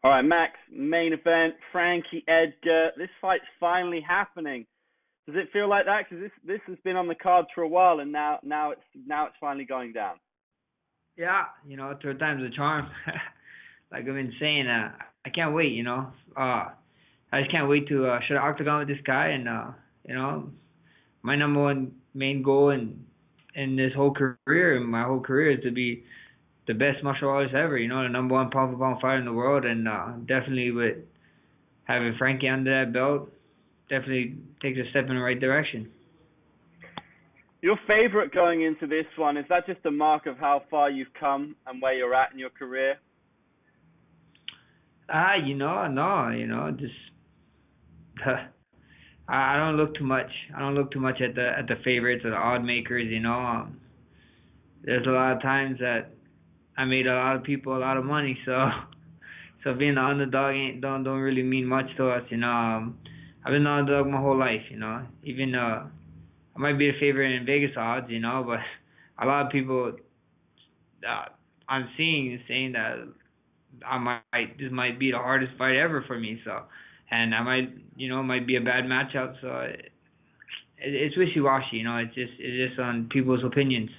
All right, Max, main event, Frankie Edgar. This fight's finally happening. Does it feel like that? Because this has been on the cards for a while, and now it's finally going down. Yeah, third time's a charm. Like I've been saying, I can't wait. I just can't wait to share the octagon with this guy, and my number one main goal in this whole career, and my whole career, is to be the best martial artist ever. The number one pound for pound fighter in the world, and definitely with having Frankie under that belt, definitely takes a step in the right direction. Your favorite going into this one, is that just a mark of how far you've come and where you're at in your career? No, just I don't look too much. I don't look too much at the favorites or the odd makers. There's a lot of times that I made a lot of people a lot of money, so being the underdog don't really mean much to us. I've been the underdog my whole life. Even I might be the favorite in Vegas odds. But a lot of people I'm seeing is saying that this might be the hardest fight ever for me. So, and I might be a bad matchup. So it's wishy-washy. It's just on people's opinions.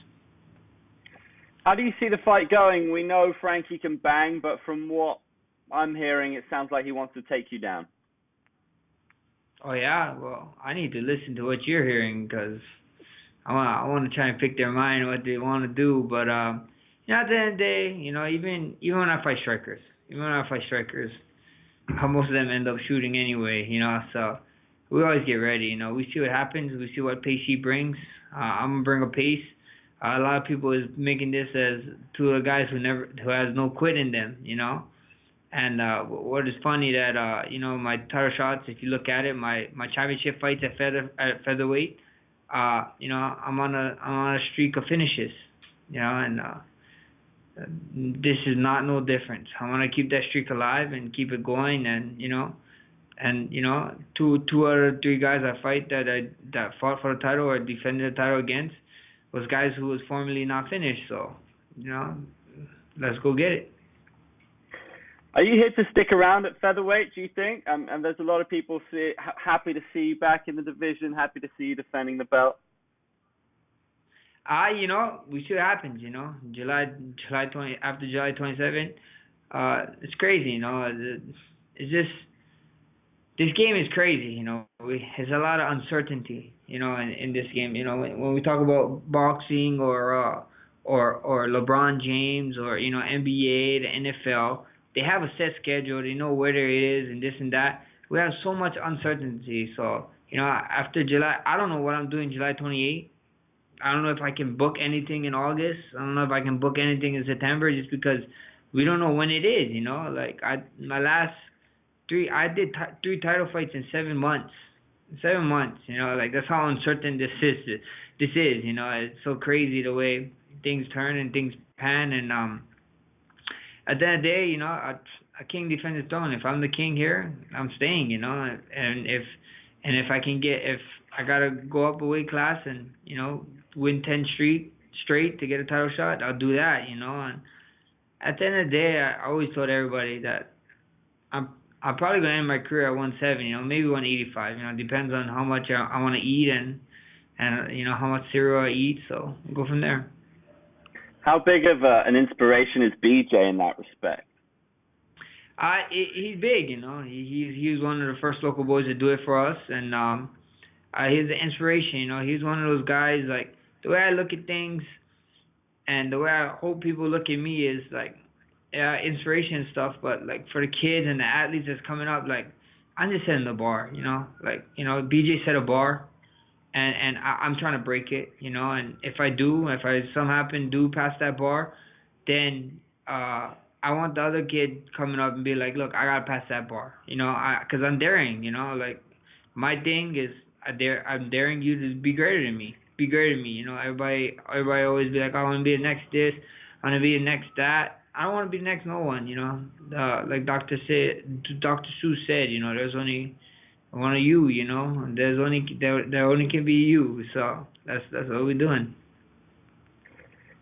How do you see the fight going? We know Frankie can bang, but from what I'm hearing, it sounds like he wants to take you down. Oh yeah, well, I need to listen to what you're hearing, because I want to try and pick their mind what they want to do. But at the end of the day, even when I fight strikers, how most of them end up shooting anyway. So we always get ready. We see what happens. We see what pace he brings. I'm gonna bring a pace. A lot of people is making this as two of the guys who has no quit in them. And what is funny that my title shots, if you look at it, my championship fights at featherweight, I'm on a streak of finishes, and this is not no different. I want to keep that streak alive and keep it going, and two out of three guys I fight that fought for the title or defended the title against was guys who was formerly not finished. So let's go get it. Are you here to stick around at featherweight, do you think? And there's a lot of people happy to see you back in the division, happy to see you defending the belt. We see what happens. July 20 after July 27. It's crazy. It's just this game is crazy. There's a lot of uncertainty. In this game. When we talk about boxing or LeBron James or NBA, the NFL. They have a set schedule. They know where there is and this and that. We have so much uncertainty. So, after July, I don't know what I'm doing July 28th. I don't know if I can book anything in August. I don't know if I can book anything in September, just because we don't know when it is. My last I did three title fights in 7 months. 7 months. That's how uncertain this is. It's so crazy the way things turn and things pan. And at the end of the day, a king defends his throne. If I'm the king here, I'm staying, and if I gotta go up a weight class and, win 10 straight to get a title shot, I'll do that, and at the end of the day, I always told everybody that I'm probably gonna end my career at 170, maybe 185, depends on how much I want to eat and how much cereal I eat, so we'll go from there. How big of an inspiration is BJ in that respect? He's big, He's one of the first local boys to do it for us, and he's an inspiration. He's one of those guys. Like, the way I look at things, and the way I hope people look at me is like, inspiration and stuff. But like for the kids and the athletes that's coming up, like, I'm just setting the bar. BJ set a bar. And I'm trying to break it, and if I do pass that bar, then I want the other kid coming up and be like, look, I gotta pass that bar, because I'm daring, like, my thing is I'm daring you to be greater than me, everybody always be like, I want to be the next this, I want to be the next that. I don't want to be the next no one, like Dr. Seuss said, there's only one of you, there only can be you. So that's what we're doing.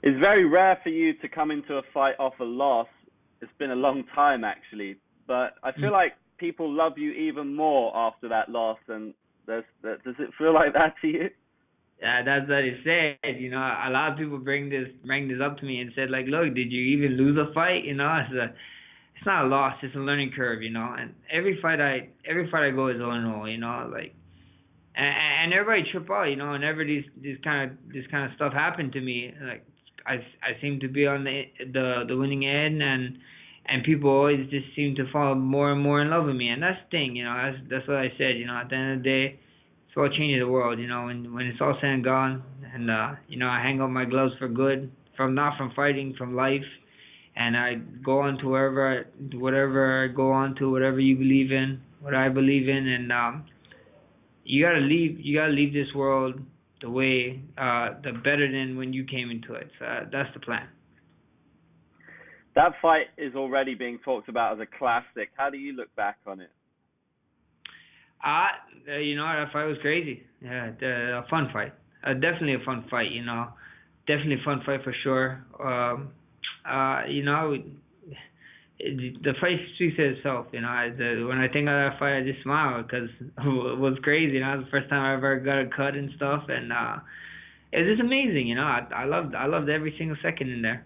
It's very rare for you to come into a fight off a loss. It's been a long time, actually. but I feel like people love you even more after that loss. And does it feel like that to you? Yeah, that's what it said. You know, a lot of people bring this up to me and said like, look, did you even lose a fight? You know, it's not a loss, it's a learning curve. You know, and every fight I go is 0-0. You know, like, and everybody trip out. You know, and this kind of stuff happened to me. Like, I seem to be on the winning end, and people always just seem to fall more and more in love with me, and that's the thing. You know, that's what I said. You know, at the end of the day, it's what changes the world. You know, when it's all said and gone, and you know, I hang up my gloves for good, not from fighting, from life, and I go on to whatever I go on to, whatever you believe in, what I believe in, and you gotta leave this world the better than when you came into it. So that's the plan. That fight is already being talked about as a classic. How do you look back on it? You know, that fight was crazy. Yeah, a fun fight. Definitely a fun fight. You know, definitely a fun fight for sure. You know, the fight speaks for itself. You know, when I think of that fight, I just smile because it was crazy. You know, it was the first time I ever got a cut and stuff, and it was just amazing. You know, I loved every single second in there.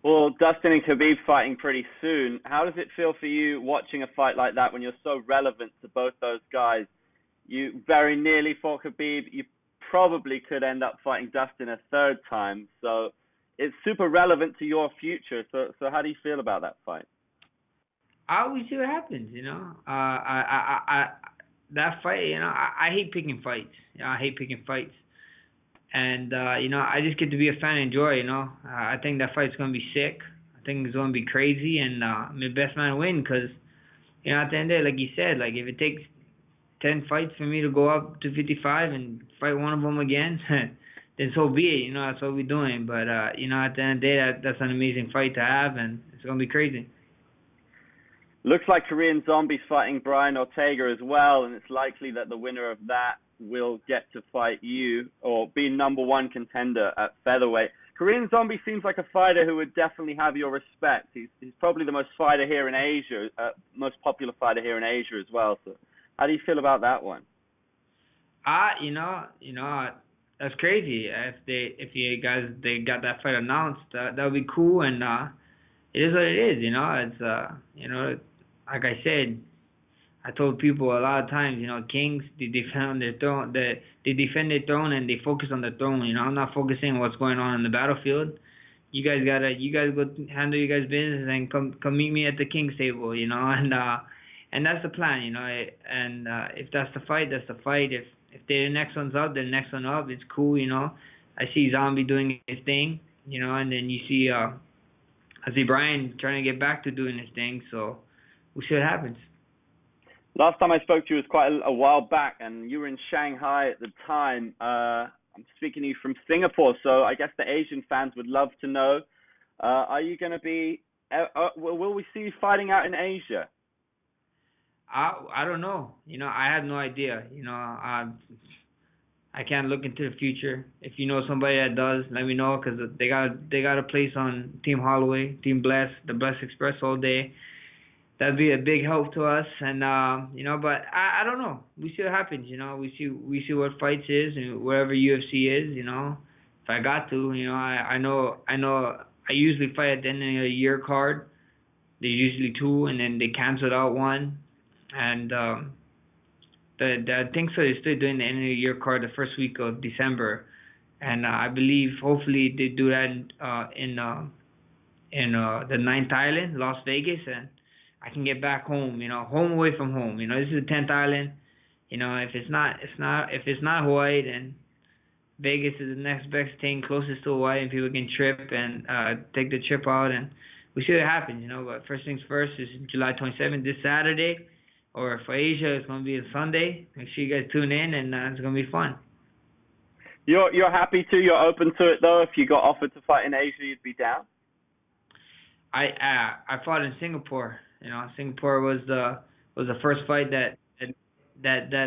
Well, Dustin and Khabib fighting pretty soon. How does it feel for you watching a fight like that when you're so relevant to both those guys? You very nearly fought Khabib. You probably could end up fighting Dustin a third time. So it's super relevant to your future. So how do you feel about that fight? I always see what happens. You know, that fight. You know, I hate picking fights. You know, I hate picking fights. And, you know, I just get to be a fan and enjoy, you know. I think that fight's going to be sick. I think it's going to be crazy, and I'm the best man to win because, you know, at the end of the day, like you said, like if it takes 10 fights for me to go up to 55 and fight one of them again, then so be it, you know, that's what we're doing. But, you know, at the end of the day, that's an amazing fight to have, and it's going to be crazy. Looks like Korean Zombie's fighting Brian Ortega as well, and it's likely that the winner of that will get to fight you or be number one contender at featherweight. Korean Zombie seems like a fighter who would definitely have your respect. He's probably the most fighter here in Asia, most popular fighter here in Asia as well. So, how do you feel about that one? You know, that's crazy. If you guys they got that fight announced, that would be cool. And it is what it is. You know, it's you know, like I said. I told people a lot of times, you know, kings, they defend their throne, they defend their throne and they focus on the throne. You know, I'm not focusing on what's going on the battlefield. You guys go handle your guys' business and come meet me at the king's table. You know, and that's the plan. You know, and if that's the fight, that's the fight. If the next one's up, then the next one up. It's cool. You know, I see Zombie doing his thing. You know, and then you see I see Brian trying to get back to doing his thing. So we'll see what happens. Last time I spoke to you was quite a while back, and you were in Shanghai at the time. I'm speaking to you from Singapore, so I guess the Asian fans would love to know, are you going to be, will we see you fighting out in Asia? I don't know. You know, I have no idea. You know, I can't look into the future. If you know somebody that does, let me know, because they got a place on Team Holloway, Team Bless, the Bless Express all day. That'd be a big help to us, and you know. But I don't know. We see what happens. You know, we see what fights is and wherever UFC is. You know, if I got to, you know, I know. I usually fight at the end of the year card. There's usually two, and then they canceled out one, and the thing so they're still doing the end of the year card the first week of December, and I believe hopefully they do that in the ninth island, Las Vegas, and I can get back home, you know, home away from home. You know, this is the 10th island. You know, if it's not Hawaii, then Vegas is the next best thing closest to Hawaii, and people can trip and take the trip out, and we see what happens, you know. But first things first is July 27th, this Saturday, or for Asia, it's going to be a Sunday. Make sure you guys tune in, and it's going to be fun. You're happy to? You're open to it, though? If you got offered to fight in Asia, you'd be down? I fought in Singapore. You know, Singapore was the first fight that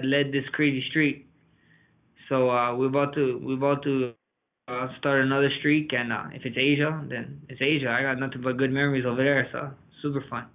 led this crazy streak. So we're about to start another streak, and if it's Asia, then it's Asia. I got nothing but good memories over there, so super fun.